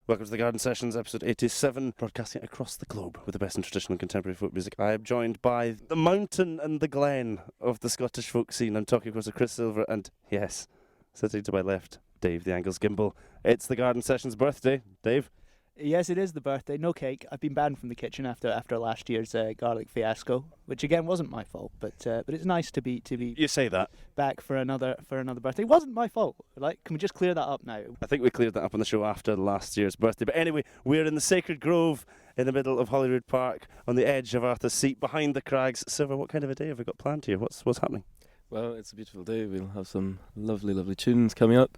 Welcome to the Garden Sessions, episode 87, broadcasting across the globe with the best in traditional and contemporary folk music. I am joined by the mountain and the glen of the Scottish folk scene. I'm talking, of course, of Chris Silver and, yes, sitting to my left, Dave the Angles Gimble. It's the Garden Sessions birthday. Dave? Yes, it is the birthday. No cake. I've been banned from the kitchen after last year's garlic fiasco, which again wasn't my fault. But it's nice to be You say that. back for another birthday. It wasn't my fault. Like, can we just clear that up now? I think we cleared that up on the show after last year's birthday. But anyway, we're in the Sacred Grove in the middle of Holyrood Park, on the edge of Arthur's Seat, behind the crags. Silver, what kind of a day have we got planned here? What's happening? Well, it's a beautiful day. We'll have some lovely tunes coming up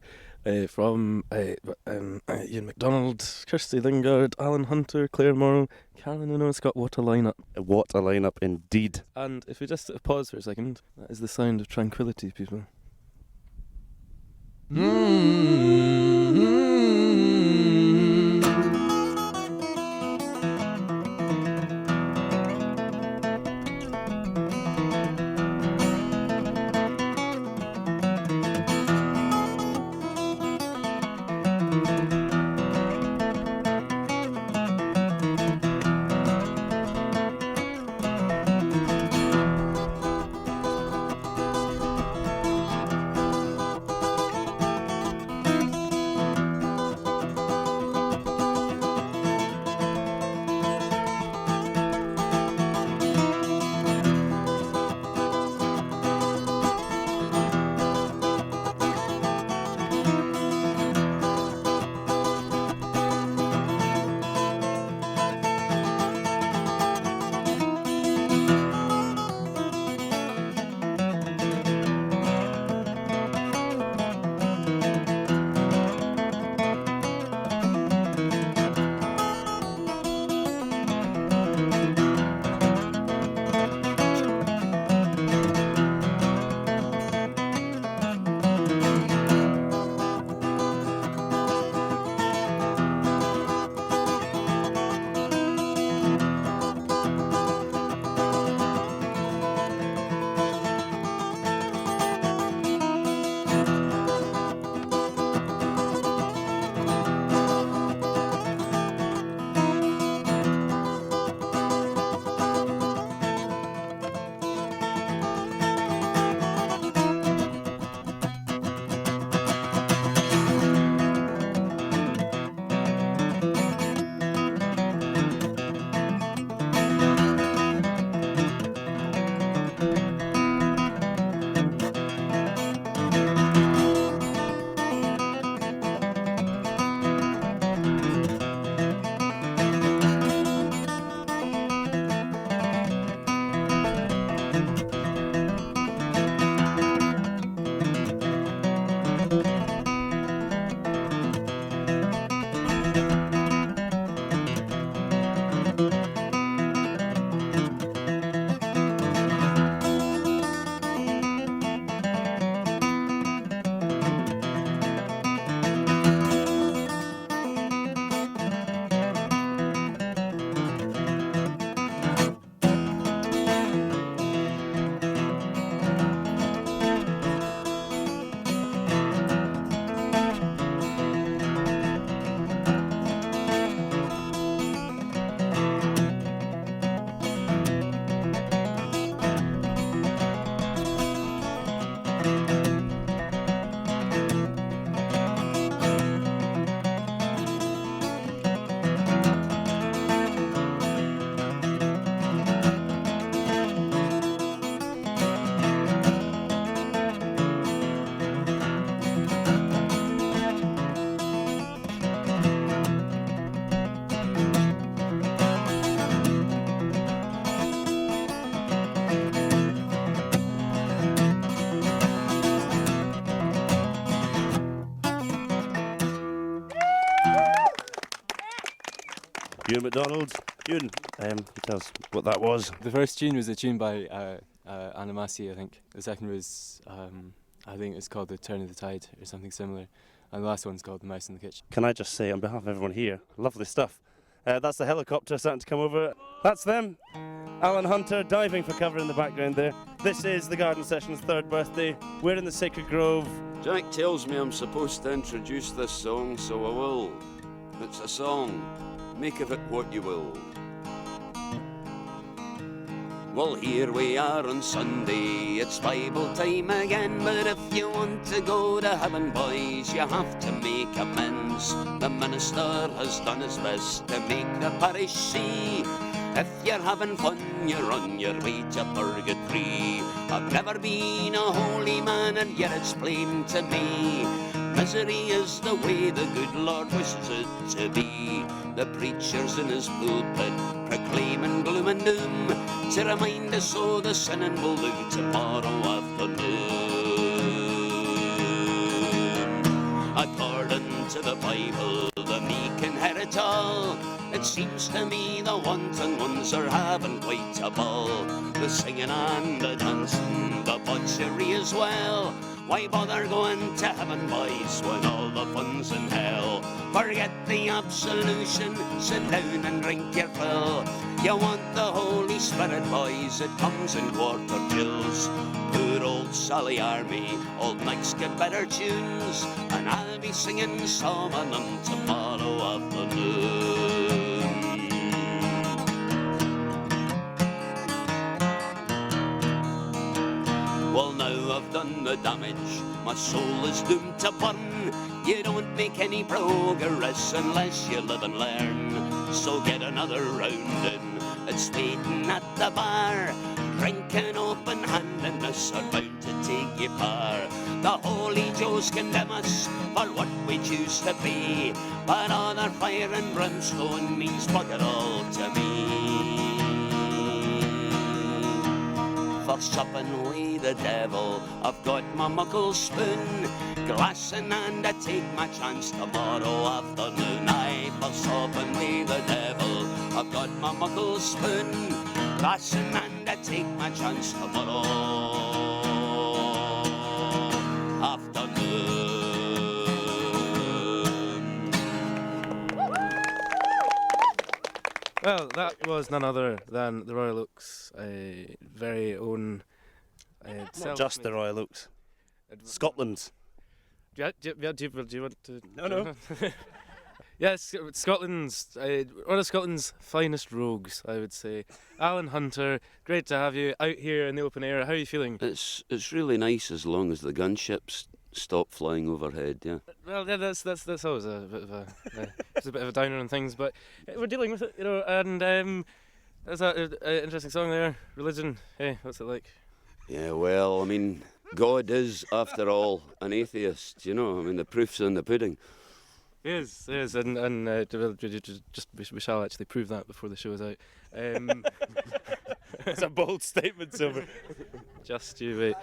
from Ian MacDonald, Kirsty Lingard, Alan Hunter, Claire Morrow, Karen Uno, Scott. What a lineup. What a lineup indeed. And if we just pause for a second, that is the sound of tranquility, people. Ewan MacDonald. Ewan, tell us what that was. The first tune was a tune by Anna Massey, I think. The second was, I think it's called The Turn of the Tide or something similar. And the last one's called The Mouse in the Kitchen. Can I just say, on behalf of everyone here, lovely stuff. That's the helicopter starting to come over. That's them. Alan Hunter diving for cover in the background there. This is the Garden Sessions' third birthday. We're in the Sacred Grove. Jack tells me I'm supposed to introduce this song, so I will. It's a song, make of it what you will. Well, here we are on Sunday, it's Bible time again. But if you want to go to heaven, boys, you have to make amends. The minister has done his best to make the parish see. If you're having fun, you're on your way to purgatory. I've never been a holy man, and yet it's plain to me. Misery is the way the good Lord wishes it to be. The preacher's in his pulpit, proclaiming gloom and doom, to remind us so the sinning will do tomorrow afternoon. According to the Bible, the meek inherit all. It seems to me the wanton ones are having quite a ball. The singing and the dancing, the butchery as well. Why bother going to heaven, boys, when all the fun's in hell? Forget the absolution, sit down and drink your fill. You want the Holy Spirit, boys, it comes in quarter gills. Poor old Sally Army, old Mike's got better tunes, and I'll be singing Psalm on them tomorrow afternoon. Well, now I've done the damage, my soul is doomed to burn. You don't make any progress unless you live and learn. So get another round in, it's waiting at the bar. Drinking open-handedness are bound to take you far. The Holy Joes condemn us for what we choose to be, but other fire and brimstone means bugger all to me. For supping with the devil, I've got my muckle spoon, glass in hand, I take my chance tomorrow afternoon. Aye, for supping with the devil, I've got my muckle spoon, glass in hand, I take my chance tomorrow afternoon. Well, that was none other than the Royal Oak's very own. Not just the Royal Oaks. Scotland's. Do you want to? No. Yes, Scotland's one of Scotland's finest rogues, I would say. Alan Hunter, great to have you out here in the open air. How are you feeling? It's really nice as long as the gunships stop flying overhead, yeah. Well, yeah, that's always a bit of it's a bit of a downer on things, but we're dealing with it, you know. And there's an interesting song there, Religion. Hey, what's it like? Yeah, well, I mean, God is, after all, an atheist, you know. I mean, the proof's in the pudding. It is, and we shall actually prove that before the show is out. It's a bold statement, Silver. Just you wait.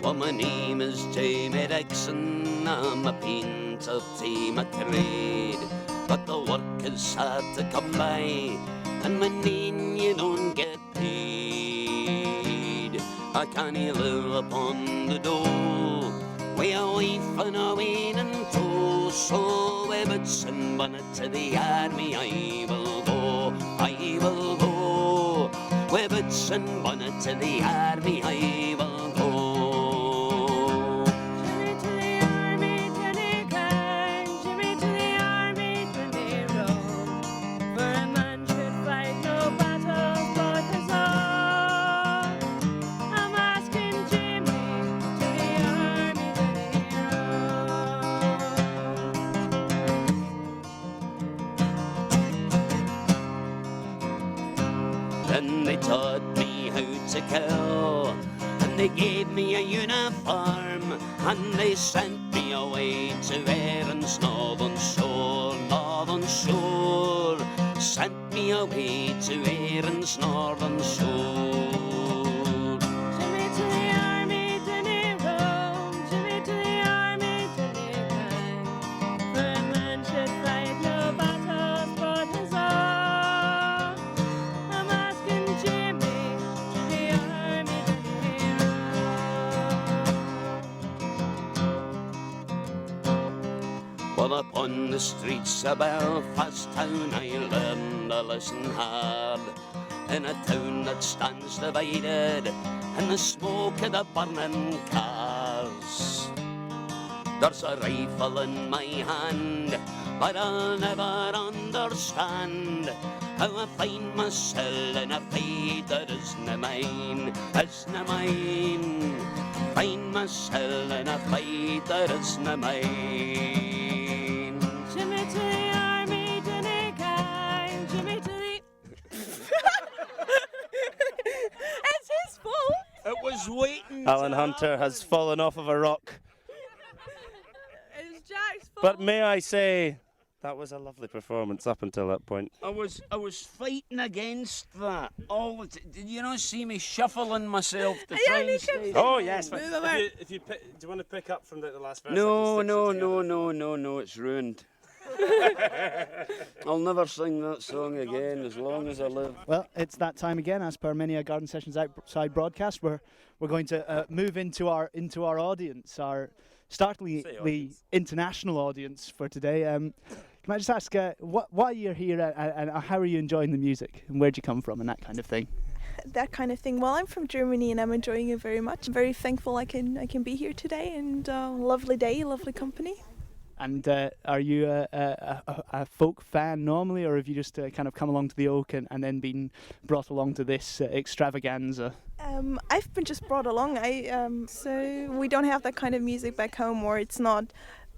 Well, my name is Jamie Dixon, I'm a painter to my trade, but the work is hard to come by, and when you don't get paid, I can't live upon the dole, with a wife and a wean and tow. So with boots and bonnet to the army I will go, I will go, with boots and bonnet to the army I will go. Then they taught me how to kill, and they gave me a uniform, and they sent me away to Erin's northern shore, sent me away to Erin's northern shore. Well, upon the streets of Belfast town I learned to listen hard, in a town that stands divided in the smoke of the burning car. There's a rifle in my hand, but I'll never understand how I find myself in a fight that isna mine, isna mine. Find myself in a fight that isna mine. Jimmy to the army, Jimmy kind, Jimmy to the... It's his fault! It was waiting. Alan Hunter has fallen off of a rock. It's Jack's fault. But may I say, that was a lovely performance up until that point. I was fighting against that. All the did you not see me shuffling myself to try and stay? Oh yes. Move away. Do you want to pick up from the last verse? No, it's ruined. I'll never sing that song again as long as I live. Well, it's that time again. As per many a Garden Sessions Outside broadcast, we're going to move into our audience, our startlingly international audience for today. Can I just ask, why you're here and how are you enjoying the music and where'd you come from and that kind of thing? That kind of thing. Well, I'm from Germany and I'm enjoying it very much. I'm very thankful I can be here today, and lovely day, lovely company. And are you a folk fan normally, or have you just kind of come along to the Oak and then been brought along to this extravaganza? I've been just brought along. So we don't have that kind of music back home, or it's not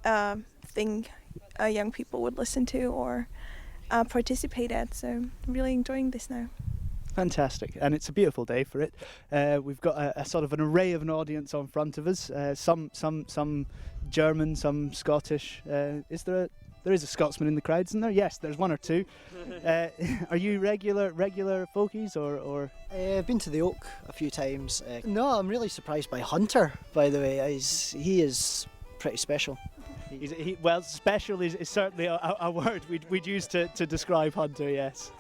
a thing young people would listen to or participate at. So I'm really enjoying this now. Fantastic, and it's a beautiful day for it. We've got a sort of an array of an audience on front of us. Some German, some Scottish. There is a Scotsman in the crowd, isn't there? Yes, there's one or two. Are you regular folkies or? I've been to the Oak a few times. No, I'm really surprised by Hunter, by the way. He is pretty special. Well, special is certainly a word we'd use to describe Hunter, yes.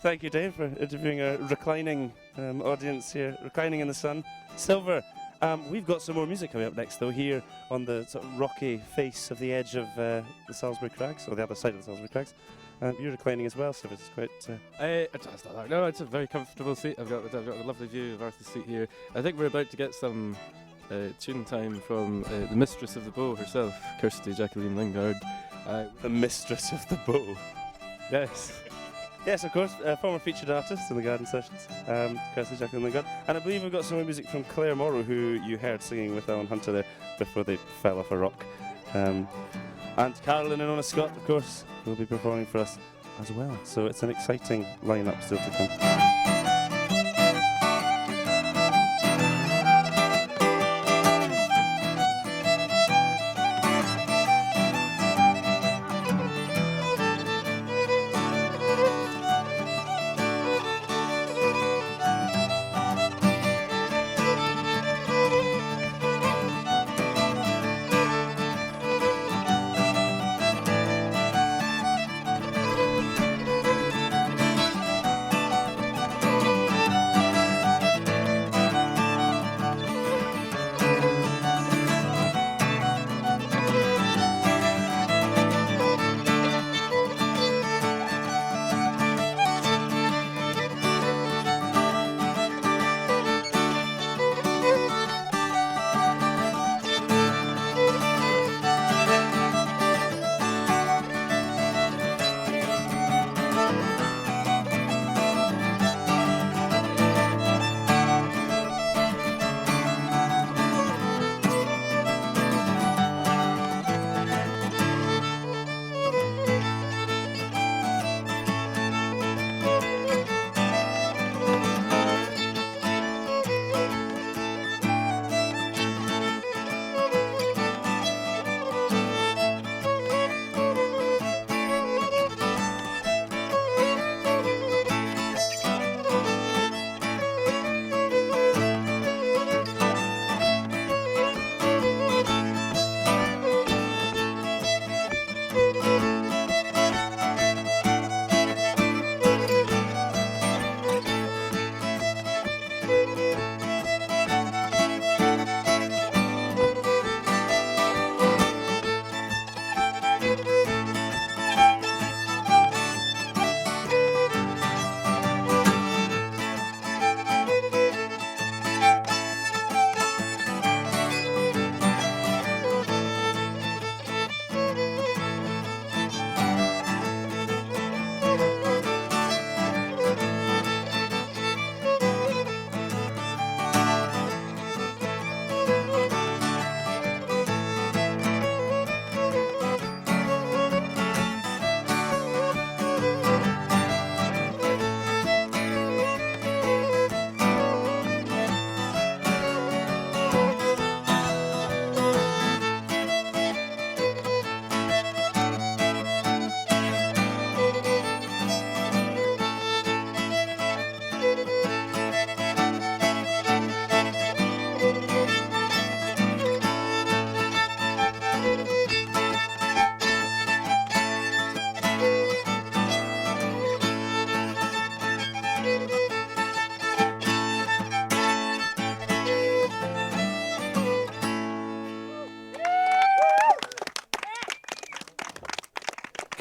Thank you, Dave, for interviewing a reclining audience here, reclining in the sun. Silver, we've got some more music coming up next, though, here on the sort of rocky face of the edge of the Salisbury Crags, or the other side of the Salisbury Crags. You're reclining as well, so it's quite... No, it's a very comfortable seat. I've got a lovely view of Arthur's Seat here. I think we're about to get some tune time from the mistress of the bow herself, Kirsty Jacqueline Lingard. The mistress of the bow. Yes. Yes, of course, former featured artist in the Garden Sessions, Kirsty Jacqueline Lingard. And I believe we've got some more music from Claire Morrow, who you heard singing with Alan Hunter there before they fell off a rock. And Carolyn and Ona Scott, of course, will be performing for us as well. So it's an exciting lineup still to come.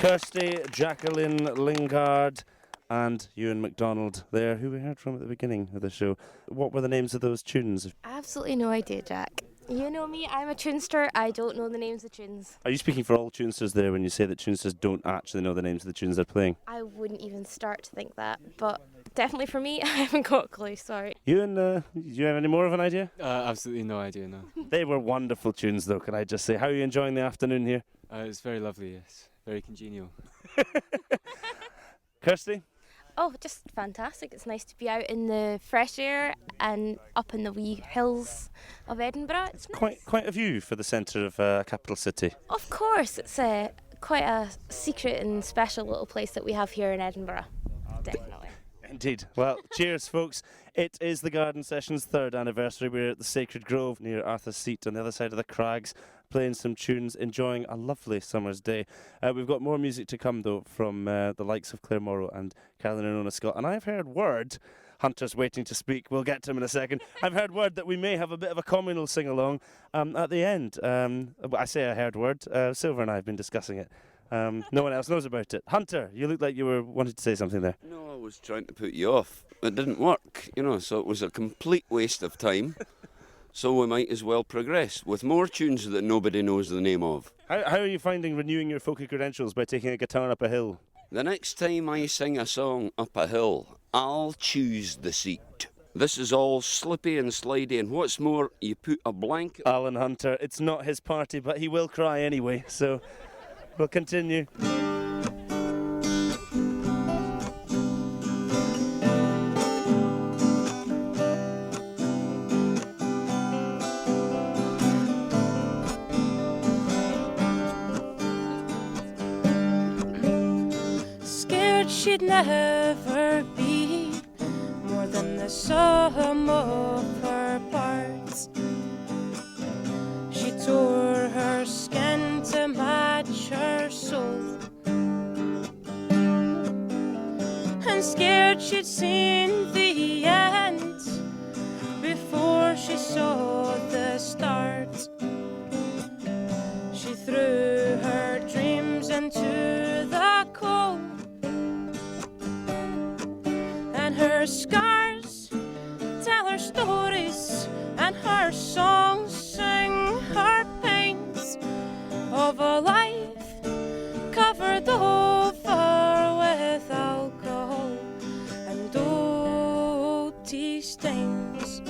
Kirsty, Jacqueline Lingard, and Ewan MacDonald there, who we heard from at the beginning of the show. What were the names of those tunes? Absolutely no idea, Jack. You know me, I'm a tunester. I don't know the names of tunes. Are you speaking for all tunesters there when you say that tunesters don't actually know the names of the tunes they're playing? I wouldn't even start to think that, but definitely for me, I haven't got a clue, sorry. Ewan, do you have any more of an idea? Absolutely no idea, no. They were wonderful tunes though, can I just say. How are you enjoying the afternoon here? It's very lovely, yes. Very congenial. Kirsty? Oh, just fantastic. It's nice to be out in the fresh air and up in the wee hills of Edinburgh. It's nice. Quite a view for the centre of a capital city. Of course, it's quite a secret and special little place that we have here in Edinburgh. Definitely. Indeed. Well, cheers, folks. It is the Garden Sessions' 3rd anniversary. We're at the Sacred Grove near Arthur's Seat on the other side of the Crags, playing some tunes, enjoying a lovely summer's day. We've got more music to come, though, from the likes of Claire Morrow and Carolyn and Ona Scott. And I've heard word, Hunter's waiting to speak, we'll get to him in a second. I've heard word that we may have a bit of a communal sing-along at the end. I say I heard word. Silver and I have been discussing it. No one else knows about it. Hunter, you look like you were wanting to say something there. No, I was trying to put you off. It didn't work, so it was a complete waste of time. So we might as well progress with more tunes that nobody knows the name of. How are you finding renewing your folky credentials by taking a guitar up a hill? The next time I sing a song up a hill, I'll choose the seat. This is all slippy and slidey, and what's more, you put a blanket... Alan Hunter, it's not his party, but he will cry anyway, so we'll continue. She'd never be more than the sum of her parts. She tore her skin to match her soul, and scared she'd seen the end before she saw the start. She threw her dreams into the cold, her scars tell her stories, and her songs sing her pains of a life covered over with alcohol and old tea stains.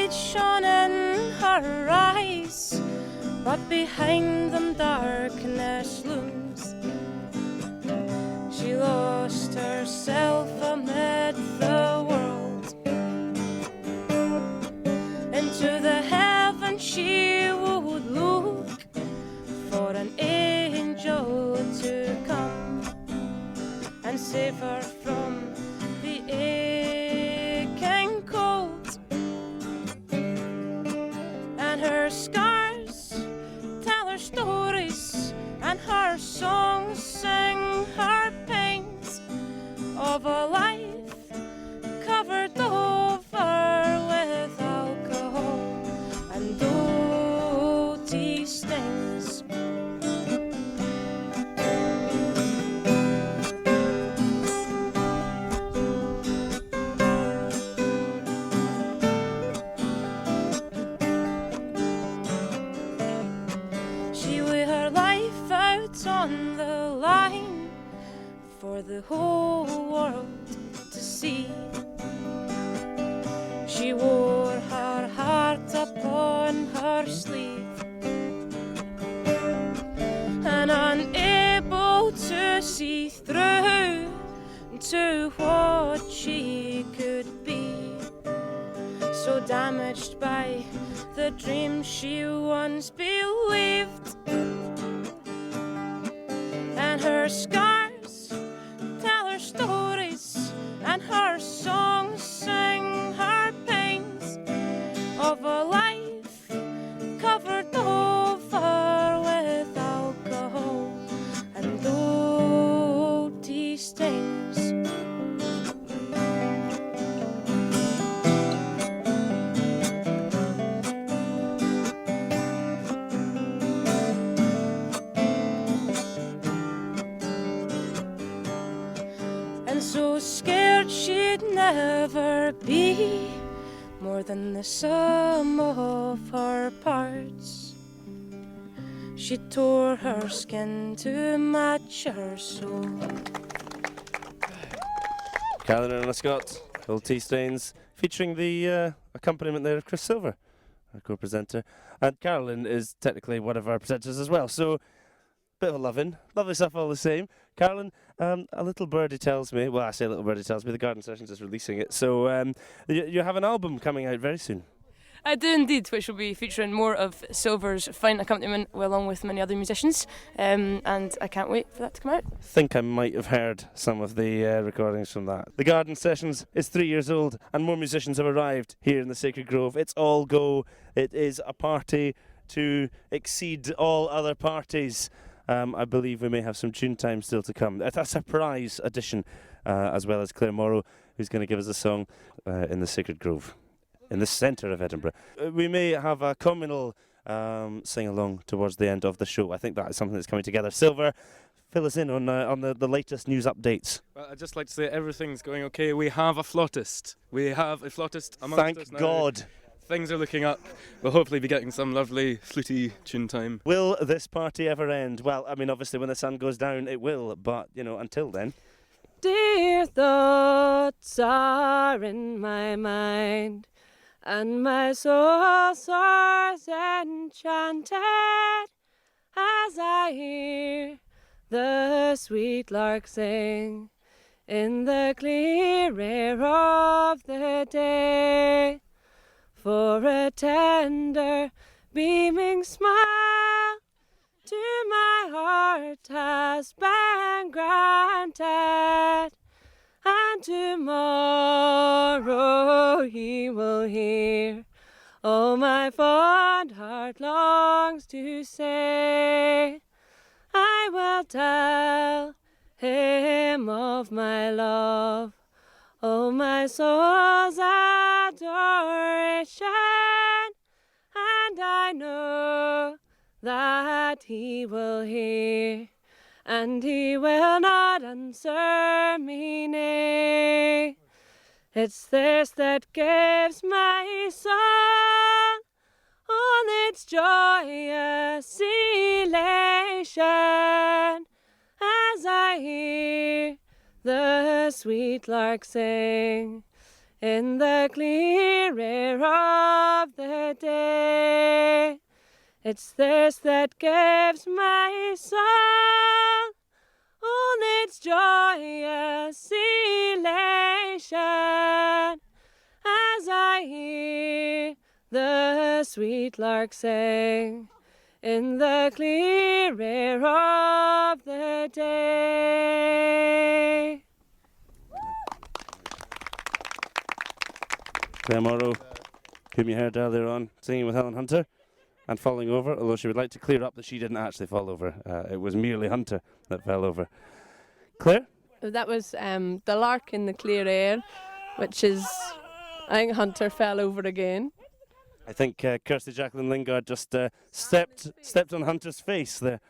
Shone in her eyes, but behind them darkness looms. She lost herself amid the world. Into the heaven she would look for an angel to come and save her from the aching cold. Her scars tell her stories, and her songs sing her pains of a life covered over with alcohol and old tea stains. On the line for the whole world to see. She wore her heart upon her sleeve, and unable to see through to what she could be, so damaged by the dream she once believed. And her scars tell her stories, and her songs sing her pains of a life covered over with alcohol and so scared she'd never be more than the sum of her parts. She tore her skin to match her soul. Carolyn and Scott, Old Tea Stains, featuring the accompaniment there of Chris Silver, our co-presenter. And Carolyn is technically one of our presenters as well, so bit of a lovely stuff all the same. Carolyn, a little birdie tells me, well, I say a little birdie tells me, the Garden Sessions is releasing it, so you have an album coming out very soon. I do indeed, which will be featuring more of Silver's fine accompaniment along with many other musicians, and I can't wait for that to come out. I think I might have heard some of the recordings from that. The Garden Sessions is 3 years old and more musicians have arrived here in the Sacred Grove. It's all go. It is a party to exceed all other parties. I believe we may have some tune time still to come. A surprise edition, as well as Claire Morrow, who's going to give us a song in the Sacred Grove, in the centre of Edinburgh. We may have a communal sing-along towards the end of the show. I think that is something that's coming together. Silver, fill us in on the latest news updates. Well, I'd just like to say everything's going okay. We have a flautist. We have a flautist amongst us Thank now. God. Things are looking up. We'll hopefully be getting some lovely fluty tune time. Will this party ever end? Well, I mean, obviously when the sun goes down it will, but, you know, until then. Dear thoughts are in my mind, and my soul soars enchanted as I hear the sweet lark sing in the clear air of the day. For a tender, beaming smile to my heart has been granted, and tomorrow he will hear all my fond heart longs to say. I will tell him of my love, oh, my soul's adoration, and I know that he will hear, and he will not answer me nay. It's this that gives my soul all its joyous elation, as I hear the sweet lark sing in the clear air of the day. It's this that gives my soul all its joyous elation, as I hear the sweet lark sing in the clear air of the day. Claire Morrow, whom you heard earlier on, singing with Helen Hunter and falling over, although she would like to clear up that she didn't actually fall over. It was merely Hunter that fell over. Claire? That was the lark in the clear air, which is, I think Hunter fell over again. I think Kirsty Jacqueline Lingard just stepped on Hunter's face there.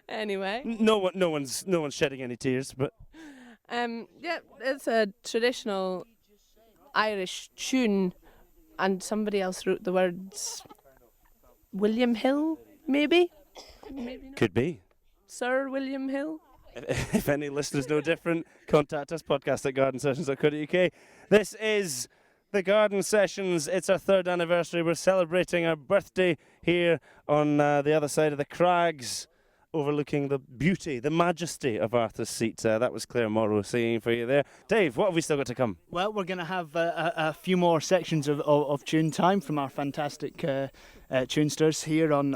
Anyway. No one's shedding any tears, but yeah, it's a traditional Irish tune, and somebody else wrote the words. William Hill, maybe? Maybe not. Could be. Sir William Hill. If any listeners know different, contact us, podcast@gardensessions.co.uk. This is the Garden Sessions. It's our 3rd anniversary. We're celebrating our birthday here on the other side of the crags, overlooking the beauty, the majesty of Arthur's Seat. That was Claire Morrow singing for you there. Dave, what have we still got to come? Well, we're going to have a few more sections of tune time from our fantastic tunesters here on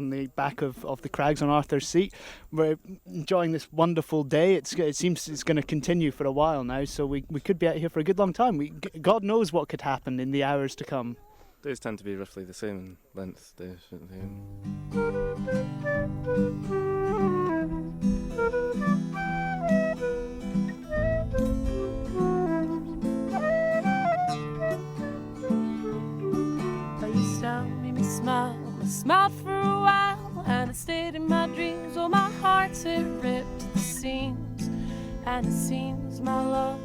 the back of the crags on Arthur's Seat. We're enjoying this wonderful day. It seems it's going to continue for a while now, so we could be out here for a good long time. God knows what could happen in the hours to come. Days tend to be roughly the same in length, Dave, shouldn't they? You sound made me smile. I smiled for a while, and it stayed in my dreams. Oh, my heart's it ripped at the seams. And it seems, my love,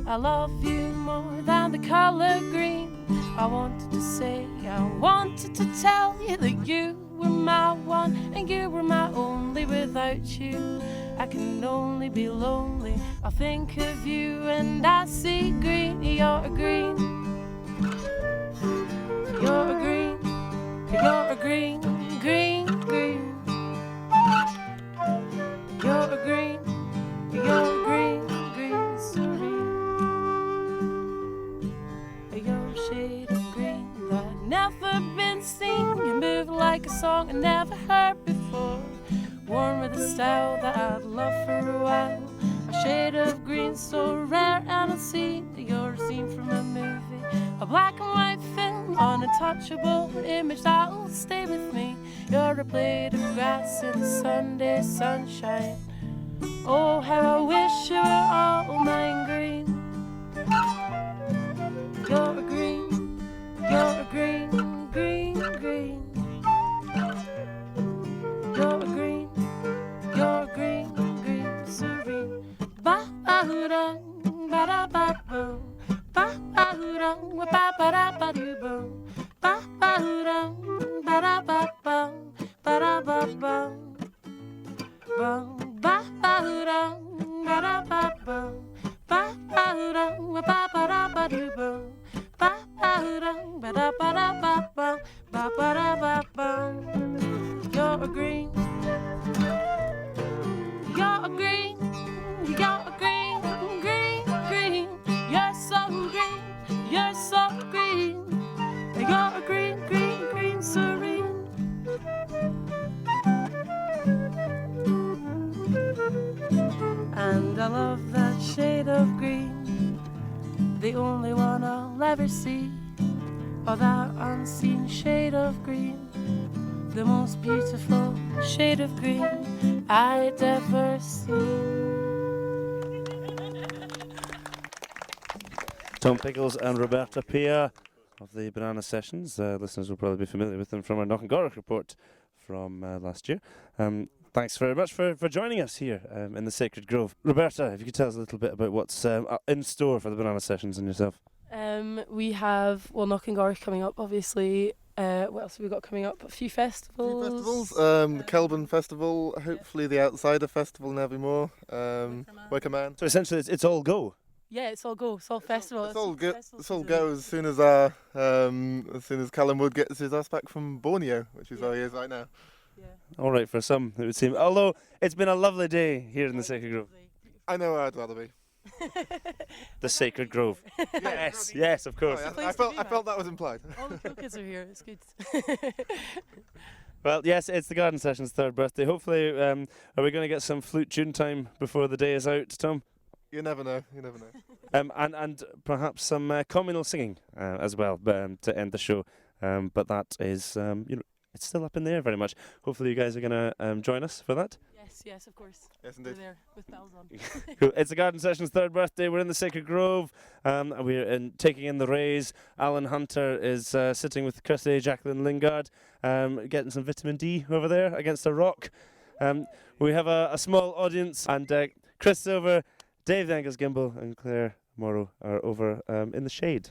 I love you more than the color green. I wanted to say, I wanted to tell you that you were my one and you were my only. Without you, I can only be lonely. I think of you and I see green. You're a green. You're a green. You're a green, green, green. You're a green. You're a green, green, serene. You're a shade of green that never been seen. You move like a song I never heard before. Worn with a style that I'd love for a while. A shade of green so rare and unseen. You're a scene from a movie, a black and white film, untouchable image that'll stay with me. You're a blade of grass in the Sunday sunshine. Oh, how I wish you were all mine green. You're a green, you're a green, green, green. You're a green, you're a green, green, serene. Ba-ba-da, ba-da-ba-boom. Ba-ba-da, ba-ba-da-ba-doo-boom. Ba-ba-da, ba-da-ba-boom, ba-da-ba-boom. Boom, ba-ba-da, ba-da-ba-boom. Ba-ba-da, ba-ba-da-ba-doo-boom. Ba-ba-da, ba-da-ba-da-ba-boom, ba-ba-da-ba-boom. You're a green. You're a green. You're a green, green, green. You're so green. You're so green. You're a green, green, green, serene. And I love that shade of green, the only one I'll ever see. Oh, that unseen shade of green, the most beautiful shade of green I'd ever seen. Tom Pickles and Roberta Pia of the Banana Sessions. Listeners will probably be familiar with them from our Knockengorrick report from last year. Thanks very much for joining us here in the Sacred Grove. Roberta, if you could tell us a little bit about what's in store for the Banana Sessions and yourself. We have, Knockengorrick coming up, obviously. What else have we got coming up? A few festivals. The Kelburn Festival, hopefully the Outsider Festival in Evermore, Wicker Man. So essentially it's all go. Yeah, it's all go. It's all festival. It's all go. It's all go as soon as Callum Wood gets his ass back from Borneo, which is how he is right now. Yeah. All right, for some it would seem. Although it's been a lovely day here in the Sacred Grove. I know where I'd rather be. The Sacred Grove. Yes, of course. I felt that was implied. All the cool kids are here. It's good. Well, yes, it's the Garden Sessions' third birthday. Hopefully, are we going to get some flute tune time before the day is out, Tom? You never know. You never know. And perhaps some communal singing as well to end the show. But that is, it's still up in the air very much. Hopefully, you guys are going to join us for that. Yes, of course. Yes, indeed. We're there with bells on. Cool. It's the Garden Sessions' third birthday. We're in the Sacred Grove. We're taking in the rays. Alan Hunter is sitting with Kirsty Jacqueline Lingard, getting some vitamin D over there against a rock. We have a small audience, and Chris Silver, Dave the Angus Gimble, and Claire Morrow are over in the shade.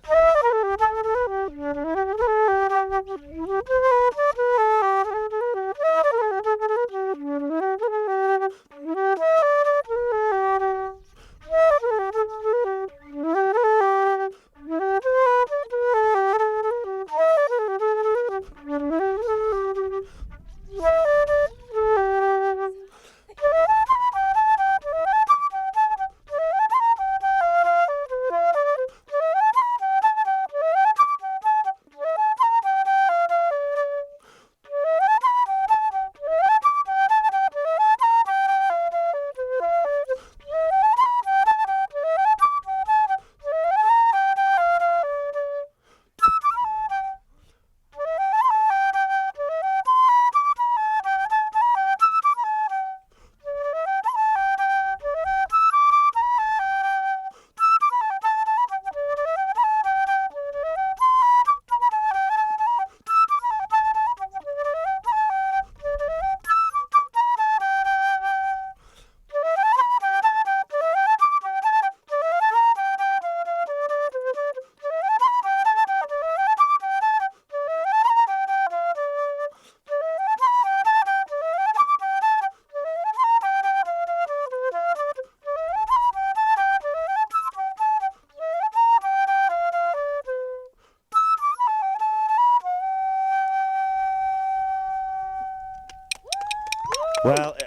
Well,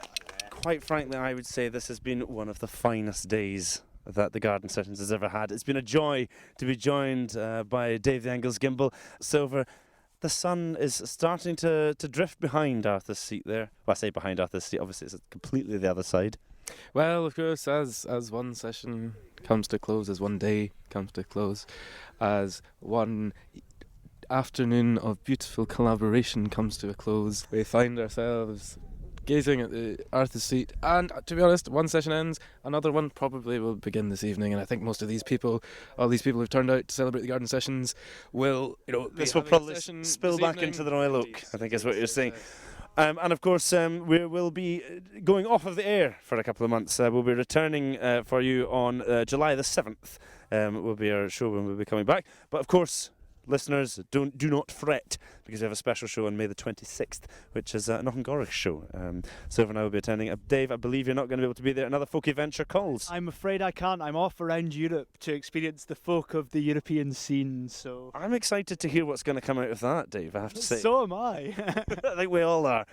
quite frankly, I would say this has been one of the finest days that the Garden Sessions has ever had. It's been a joy to be joined by Dave the Angles Gimble. Silver, the sun is starting to drift behind Arthur's seat there. Well, I say behind Arthur's seat, obviously it's completely the other side. Well, of course, as one session comes to close, as one day comes to close, as one afternoon of beautiful collaboration comes to a close, we find ourselves gazing at the Arthur's seat, and to be honest, one session ends, another one probably will begin this evening, and I think most of these people, all these people who've turned out to celebrate the Garden Sessions, will, this will probably spill back into the Royal Oak, I think is what you're saying. And of course, we will be going off of the air for a couple of months. We'll be returning for you on July the 7th. Will be our show when we'll be coming back. But of course, listeners, do not fret, because we have a special show on May the 26th, which is a Knockengorrick show. Silver and I will be attending. Dave, I believe you're not going to be able to be there. Another folk adventure calls. I'm afraid I can't. I'm off around Europe to experience the folk of the European scene. So I'm excited to hear what's going to come out of that, Dave, I have to say. So am I. I think we all are.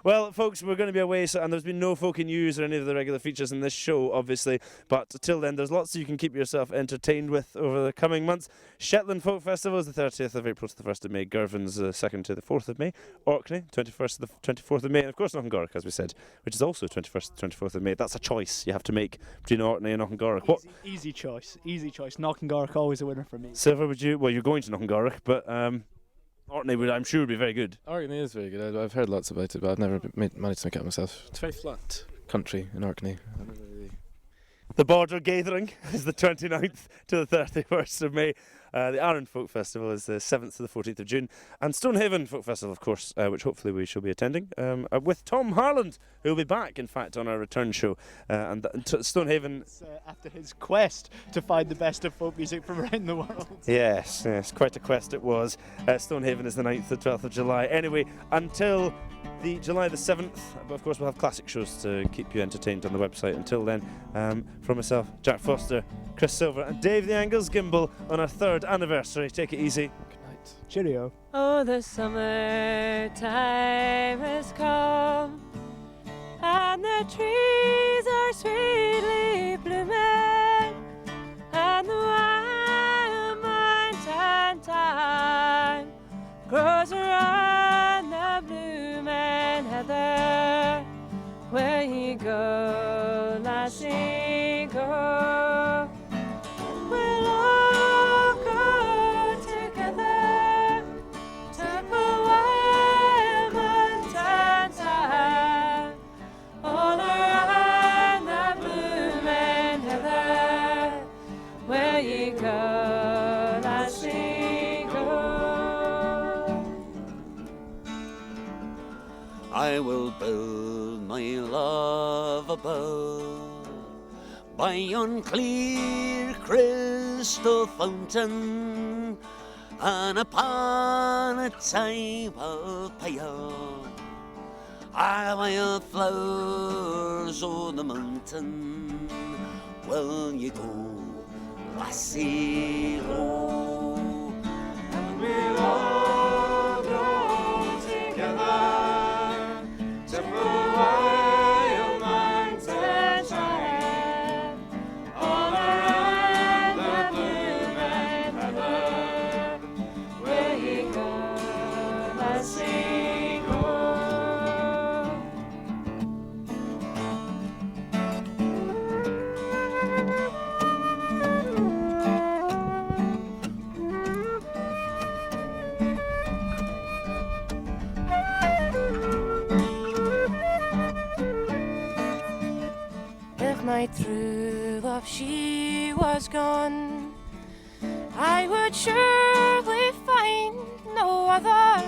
Well, folks, we're going to be away, and there's been no folky news or any of the regular features in this show, obviously. But till then, there's lots you can keep yourself entertained with over the coming months. Shetland Folk Festival is the 30th of April to the 1st of May. Girvan's 2nd to the 4th of May. Orkney, 21st to the 24th of May. And of course, Knockengorrick, as we said, which is also 21st to 24th of May. That's a choice you have to make between Orkney and Knockengorrick. Easy choice. Knockengarrick always a winner for me. Silver, would you? Well, you're going to Knockengorrick, but Orkney would, I'm sure, would be very good. Orkney is very good. I've heard lots about it, but I've never managed to make it myself. It's very flat country in Orkney. The Border Gathering is the 29th to the 31st of May. The Arran Folk Festival is the 7th to the 14th of June. And Stonehaven Folk Festival, of course, which hopefully we shall be attending, with Tom Harland, who will be back, in fact, on our return show. Stonehaven... after his quest to find the best of folk music from around the world. Yes, quite a quest it was. Stonehaven is the 9th to 12th of July. Anyway, until the July the 7th, but of course we'll have classic shows to keep you entertained on the website. Until then, from myself, Jack Foster, Chris Silver and Dave the Angles Gimble on our 3rd anniversary. Take it easy. Good night. Cheerio. Oh, the summer time has come, and the trees are sweetly blooming, and the wild mountain thyme grows around the blooming heather. Where you go, lassie, go. We'll all go together to the wild mountain side, all around the blooming heather. Where you go, lassie, go. I will build my love above by yon clear crystal fountain, and upon a table pile I wild flowers on the mountain. Will you go, lassie, go? And we'll all go together to the wild mountain side, all around the blooming heather. Where you go, lassie, go. If my true love she was gone, I would surely find no other